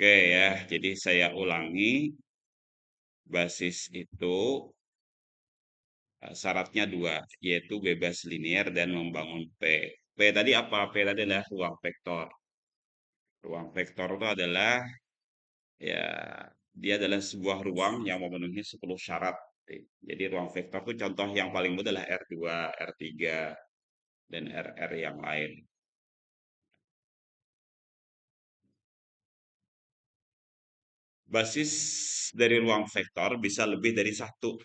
Oke ya, jadi saya ulangi, basis itu syaratnya dua, yaitu bebas linier dan membangun P. P tadi apa? P tadi adalah ruang vektor. Ruang vektor itu adalah, ya, dia adalah sebuah ruang yang memenuhi 10 syarat. Jadi ruang vektor itu contoh yang paling mudah adalah R2, R3, dan RR yang lain. Basis dari ruang vektor bisa lebih dari satu.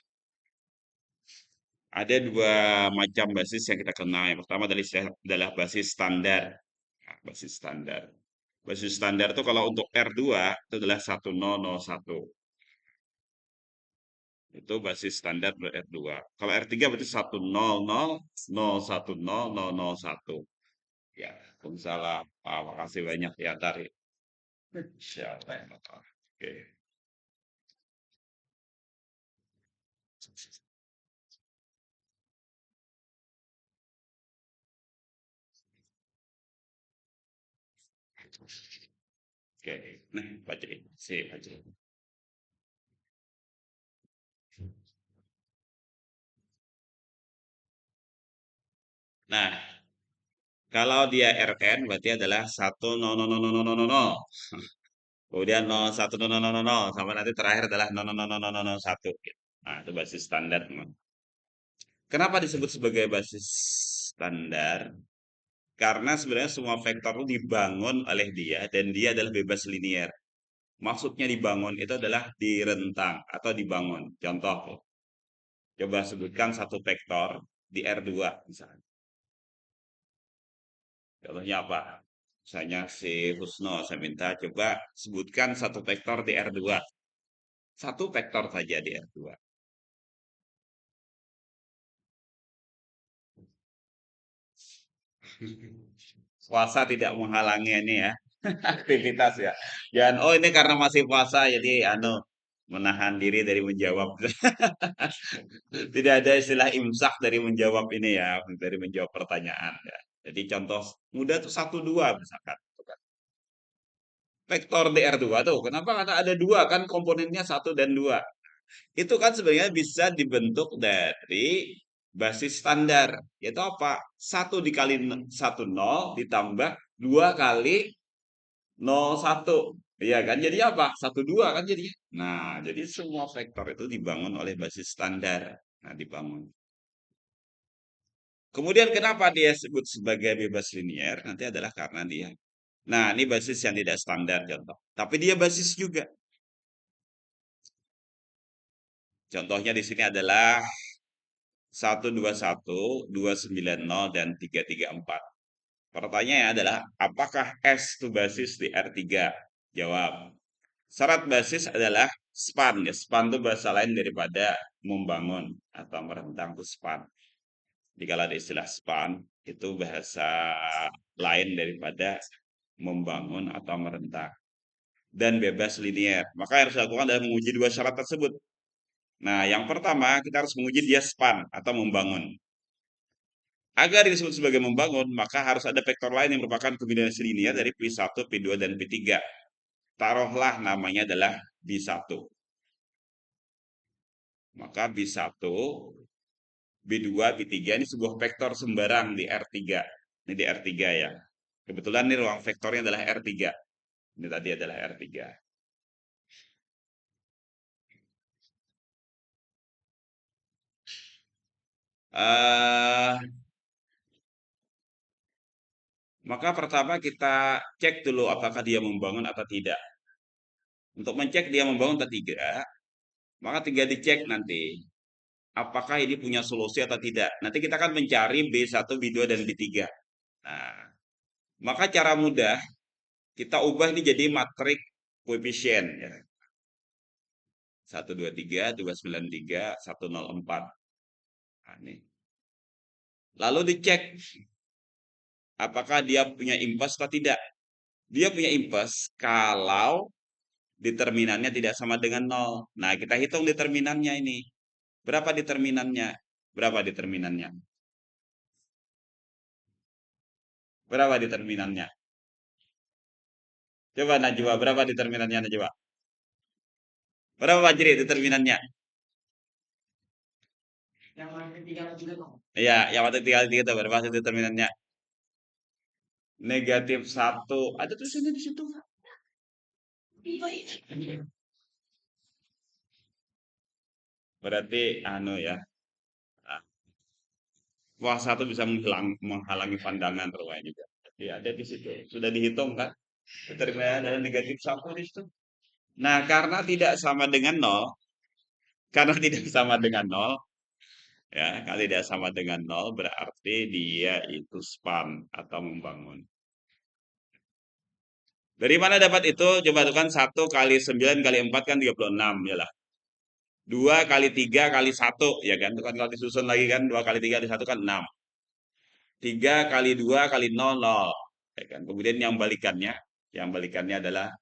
Ada dua macam basis yang kita kenal. Yang pertama adalah basis standar. Nah, basis standar. Basis standar itu kalau untuk R2 itu adalah 1001. Itu basis standar R2. Kalau R3 berarti 100, 001, Ya, Waalaikumsalam. Makasih banyak ya, Tari. Siapa yang nonton? Oke. Oke. Nah, bacain. Bacain. Nah, kalau dia Rn berarti adalah 1000000. Kemudian 010000 sampai nanti terakhir adalah 00001. Nah, itu basis standar. Kenapa disebut sebagai basis standar? Karena sebenarnya semua vektor itu dibangun oleh dia dan dia adalah bebas linier. Maksudnya dibangun itu adalah direntang atau dibangun. Contoh, coba sebutkan satu vektor di R2 misalnya. Contohnya apa? Misalnya si Husno, saya minta coba sebutkan satu vektor di R2. Satu vektor saja di R2. Puasa tidak menghalangi ini ya, aktivitas ya. Jangan, oh ini karena masih puasa jadi menahan diri dari menjawab. Tidak ada istilah imsak dari menjawab ini ya, dari menjawab pertanyaan ya. Jadi contoh mudah tuh 1, 2 misalkan. Vektor DR2 tuh, kenapa? Karena ada dua kan komponennya 1 dan 2. Itu kan sebenarnya bisa dibentuk dari basis standar. Yaitu apa? 1 dikali 1 0 ditambah 2 kali 0 1. Iya kan? Jadi apa? 1 2 kan jadi. Nah, jadi semua vektor itu dibangun oleh basis standar. Nah, dibangun. Kemudian kenapa dia sebut sebagai bebas linier? Nanti adalah karena dia. Nah, ini basis yang tidak standar contoh. Tapi dia basis juga. Contohnya di sini adalah 121, 290, dan 334. Pertanyaannya adalah, apakah S itu basis di R3? Jawab. Syarat basis adalah span. Ya, span itu bahasa lain daripada membangun atau merentang itu span. Jadi kalau ada istilah span, itu bahasa lain daripada membangun atau merentang. Dan bebas linier. Maka yang harus dilakukan adalah menguji dua syarat tersebut. Nah, yang pertama kita harus menguji dia span atau membangun. Agar disebut sebagai membangun, maka harus ada vektor lain yang merupakan kombinasi linier dari P1, P2, dan P3. Taruhlah namanya adalah B1. Maka B1, B2, B3 ini sebuah vektor sembarang di R3. Ini di R3 ya. Kebetulan ini ruang vektornya adalah R3. Ini tadi adalah R3. Uh, maka pertama kita cek dulu apakah dia membangun atau tidak. Untuk mencek dia membangun atau tidak, maka tinggal dicek nanti apakah ini punya solusi atau tidak. Nanti kita akan mencari B1, B2, dan B3. Nah, maka cara mudah kita ubah ini jadi matrik koefisien ya. 123, 293, 104. Nah, ini. Lalu dicek apakah dia punya impas atau tidak. Dia punya impas kalau determinannya tidak sama dengan 0. Nah, kita hitung determinannya ini. Berapa determinannya? Berapa determinannya? Berapa determinannya? Coba Najwa, berapa determinannya Najwa? Berapa Fajri determinannya? Iya, yang waktu 3 kali 3 itu berapa sih determinannya? Negatif 1. Ada tulisannya di situ. Berarti anu ya. ah, Wah, 1 bisa menghalangi pandangan rupanya juga. Iya, ada di situ. Sudah dihitung kan? Determinan adalah negatif 1 di situ. Nah, karena tidak sama dengan nol, karena tidak sama dengan nol, ya, kalau tidak sama dengan nol berarti dia itu span atau membangun. Dari mana dapat itu? Coba tuh kan 1 kali 9 kali 4 kan 36 ya lah. 2 kali 3 kali 1 ya kan? Itu kan kalau disusun lagi kan 2 kali 3 kali 1 kan 6. 3 kali 2 kali 0 0. Ya kan? Kemudian yang balikannya adalah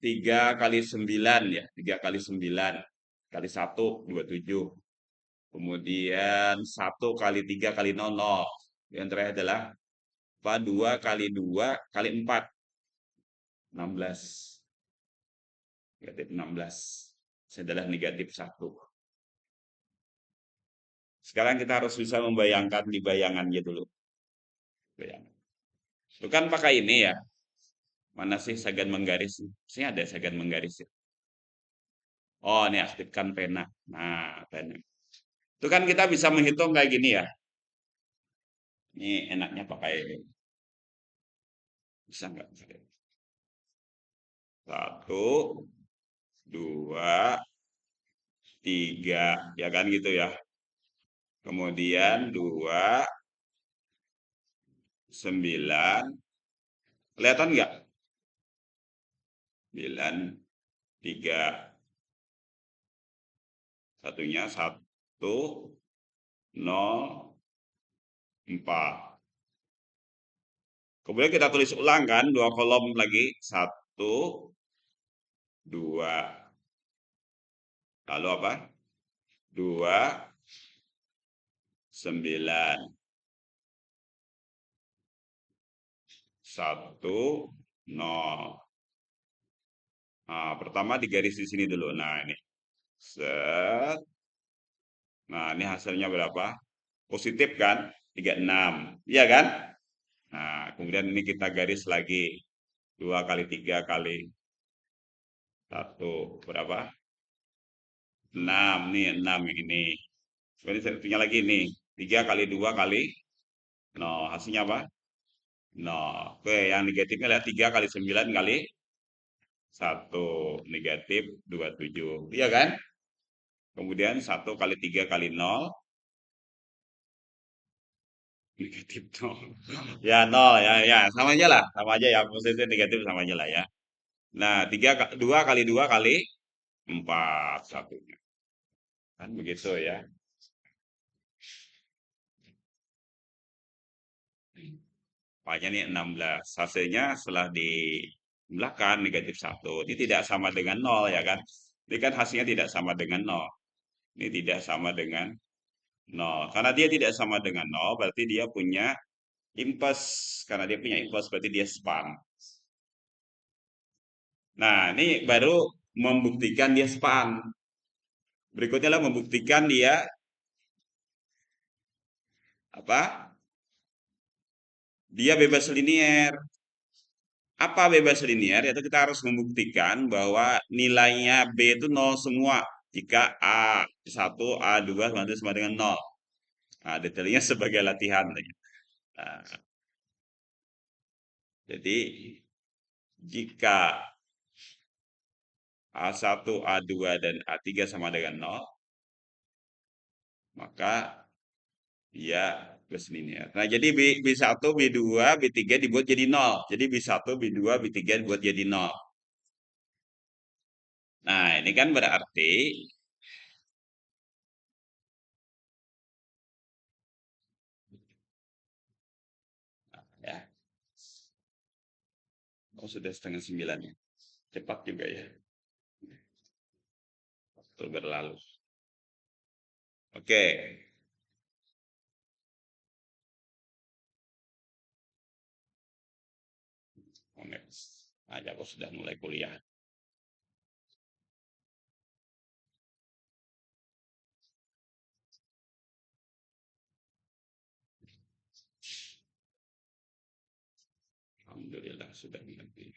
3 kali 9 ya. 3 kali 9 kali 1 27. Kemudian 1 kali 3 kali 0 0. Yang terakhir adalah 2 kali 2 kali 4 16. Negatif 16. Ini adalah negatif 1. Sekarang kita harus bisa membayangkan di bayangannya dulu. Bayangan. Itu kan pakai ini ya. Mana sih segan menggaris? Sini ada segan menggaris ya. Oh, ini aktifkan pena. Nah, pena. Itu kan kita bisa menghitung kayak gini ya. Ini enaknya pakai bisa nggak? Satu, dua, tiga, ya kan gitu ya. Kemudian 2, 9, kelihatan nggak? 9, 3, satunya 1, 0, 4. Kemudian kita tulis ulang kan, 2 kolom lagi, 1, 2. Lalu apa? 2, 9, 1, 0. Nah, pertama digaris di sini dulu. Nah, ini. Set. Nah, ini hasilnya berapa? Positif kan? 36. Iya kan? Nah, kemudian ini kita garis lagi. 2 kali 3 kali 1. Berapa? 6. Nih, 6 yang ini. Kemudian saya punya lagi nih. 3 kali 2 kali 0. Hasilnya apa? 0. Oke, yang negatifnya adalah 3 kali 9 kali 1. Negatif 27. Iya kan? Kemudian 1 kali 3 kali 0. Negatif 0. Ya, 0. Ya, ya. Sama aja lah. Sama aja ya. Positif negatif sama aja lah ya. Nah, 2 kali 2 kali 4. Satunya. Kan begitu ya. Makanya ini 16. Hasilnya setelah dijumlahkan negatif 1. Ini tidak sama dengan 0 ya kan. Ini kan hasilnya tidak sama dengan 0. Ini tidak sama dengan 0. Karena dia tidak sama dengan 0, berarti dia punya impuls. Karena dia punya impuls, berarti dia span. Nah, ini baru membuktikan dia span. Berikutnya lah membuktikan dia apa? Dia bebas linier. Apa bebas linier? Yaitu kita harus membuktikan bahwa nilainya B itu 0 semua. Jika A1, A2 sama dengan 0. Nah, detailnya sebagai latihan. Nah, jadi, jika A1, A2, dan A3 sama dengan 0, maka dia plus linear. Nah, jadi B1, B2, B3 dibuat jadi 0. Jadi B1, B2, B3 dibuat jadi 0. Nah, ini kan berarti ya, oh sudah setengah 9 ya. Cepat juga ya. Waktu berlalu. Oke. Aja aku sudah mulai kuliah. Alhamdulillah sudah mengerti.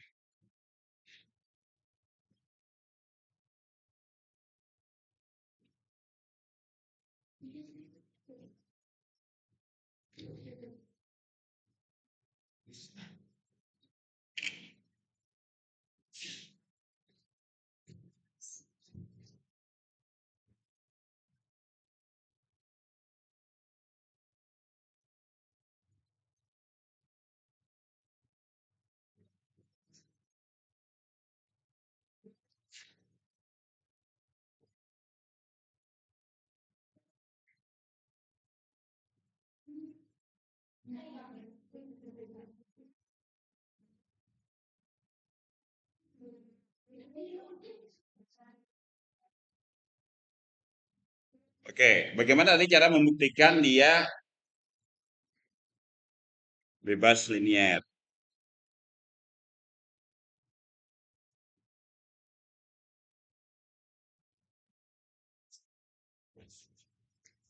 Oke, bagaimana tadi cara membuktikan dia bebas linier?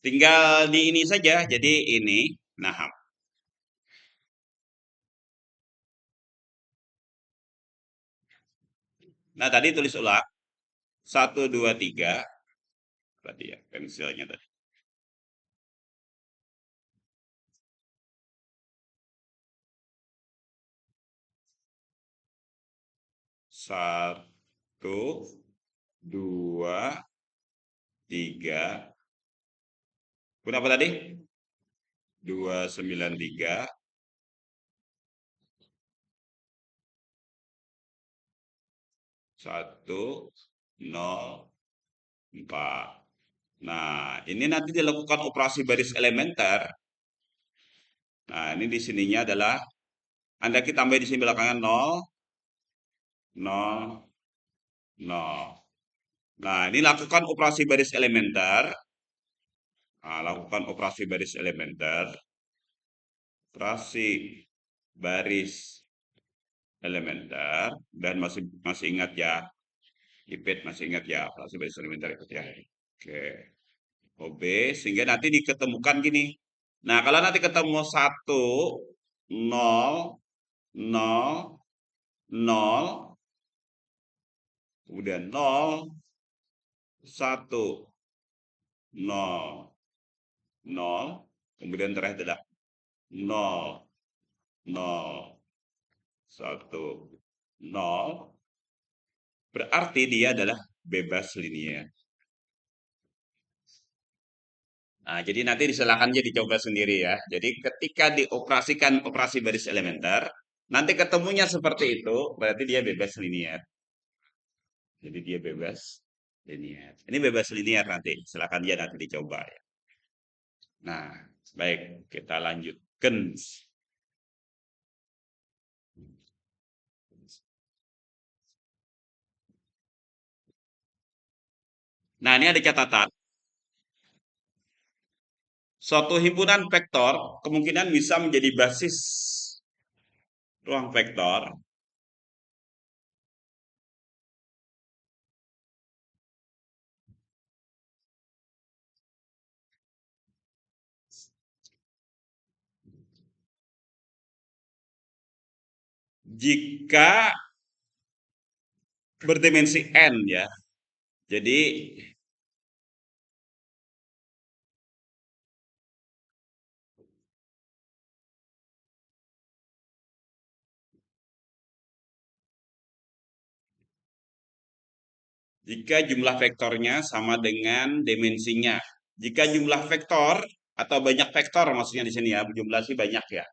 Tinggal di ini saja, jadi ini, nah, nah tadi tulis ulang, 1, 2, 3, berarti ya pensilnya tadi. 1, 2, 3. Berapa tadi? 293, 1, 0, 4. Nah, ini nanti dilakukan operasi baris elementer. Nah, ini di sininya adalah Anda kita tambah di sini belakangan 0, 0, 0. Nah, ini lakukan operasi baris elementer. Nah, lakukan operasi baris elementer. Operasi baris elementer. Dan masih ingat ya. Ipit masih ingat ya. Operasi baris elementer itu ya. Oke. OB. Sehingga nanti diketemukan gini. Nah, kalau nanti ketemu 1, 0, 0, 0, kemudian 0, 1, 0, 0, kemudian terakhir adalah 0, 0, 1, 0, berarti dia adalah bebas linier. Nah, jadi nanti silakan aja dicoba sendiri ya. Jadi ketika dioperasikan operasi baris elementer, nanti ketemunya seperti itu, berarti dia bebas linier. Jadi dia bebas linier. Ini bebas linier nanti, silakan aja nanti dicoba ya. Nah, baik, kita lanjutkan. Nah, ini ada catatan. Suatu himpunan vektor kemungkinan bisa menjadi basis ruang vektor jika berdimensi n ya. Jadi jika jumlah vektornya sama dengan dimensinya. Jika jumlah vektor atau banyak vektor maksudnya di sini ya, jumlah sih banyak ya.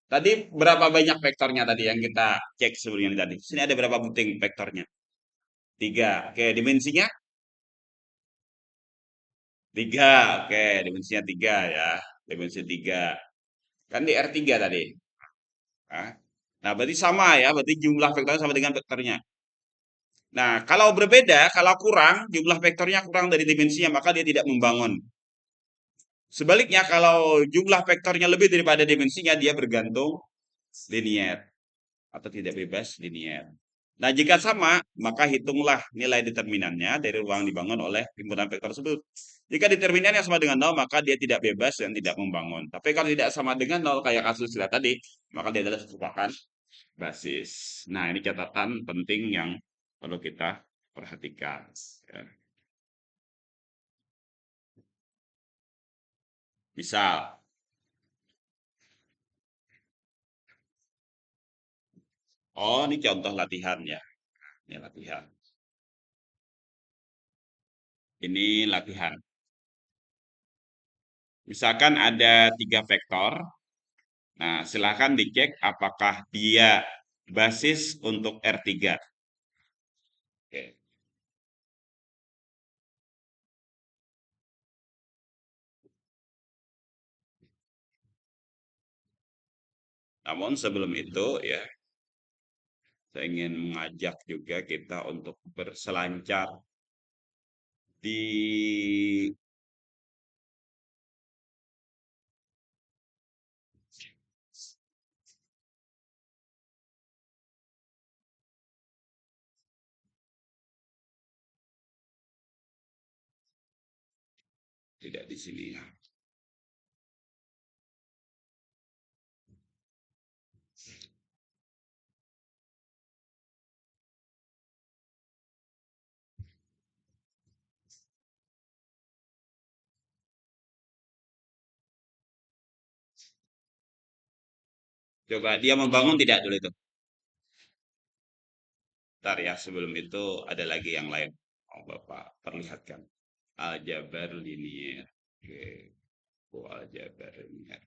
Tadi berapa banyak vektornya tadi yang kita cek sebelumnya tadi? Sini ada berapa puting vektornya? 3. Oke, dimensinya? 3. Oke, dimensinya 3 ya. Dimensi 3. Kan di R3 tadi. Nah, berarti sama ya. Berarti jumlah vektornya sama dengan vektornya. Nah, kalau berbeda, kalau kurang, jumlah vektornya kurang dari dimensinya, maka dia tidak membangun. Sebaliknya, kalau jumlah vektornya lebih daripada dimensinya, dia bergantung linier. atau tidak bebas linier. Nah, jika sama, maka hitunglah nilai determinannya dari ruang dibangun oleh himpunan vektor tersebut. Jika determinannya sama dengan 0, maka dia tidak bebas dan tidak membangun. Tapi kalau tidak sama dengan 0, kayak kasus kita tadi, maka dia adalah merupakan basis. Nah, ini catatan penting yang perlu kita perhatikan. Ya. Misal, oh ini contoh latihan ya. Ini latihan. Ini latihan. Misalkan ada 3 vektor. Nah, silahkan dicek apakah dia basis untuk R3. Oke. Namun sebelum itu ya, saya ingin mengajak juga kita untuk berselancar di tidak di sini ya. Coba dia membangun tidak dulu itu. Bentar ya, sebelum itu ada lagi yang lain. Oh, Bapak perlihatkan. Aljabar linier. Oke, aljabar linier.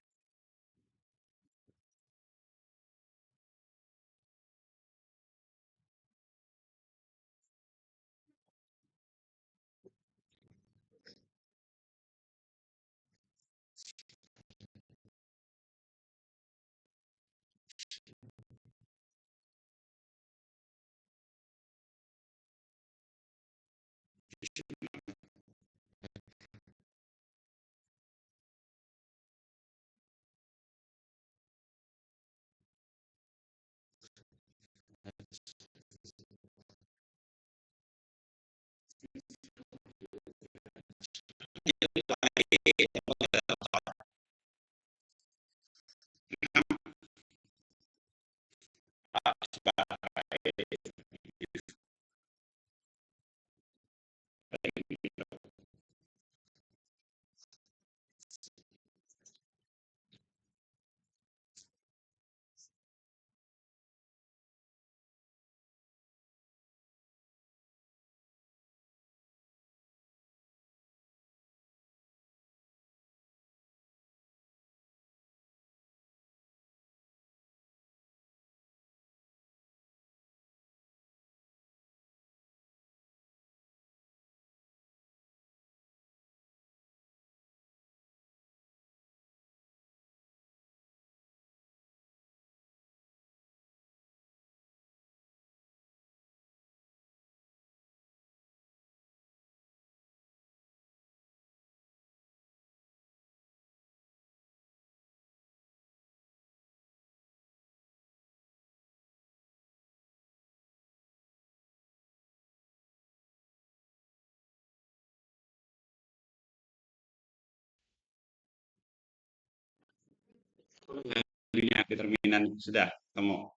Linear determinan sudah temu.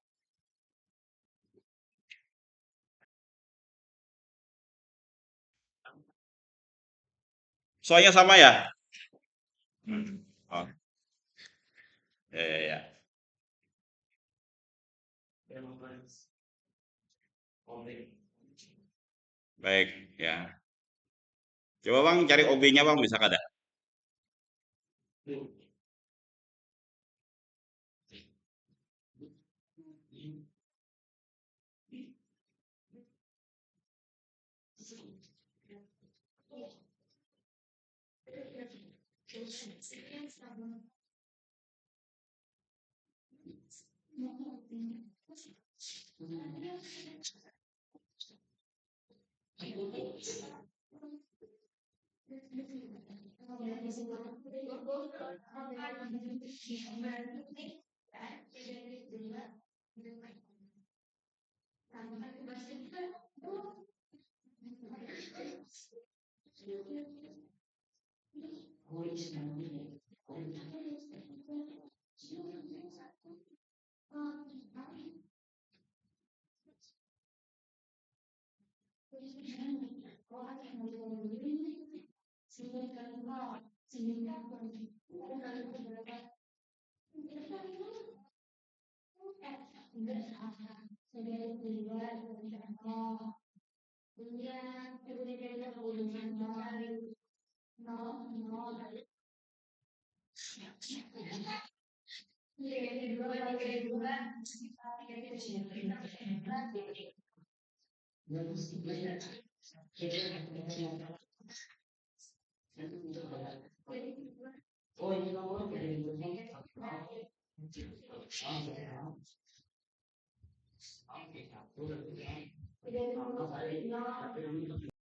Soalnya sama ya? Oh, ya, ya, ya. Baik, ya. Coba Bang cari OB-nya Bang, bisa kada?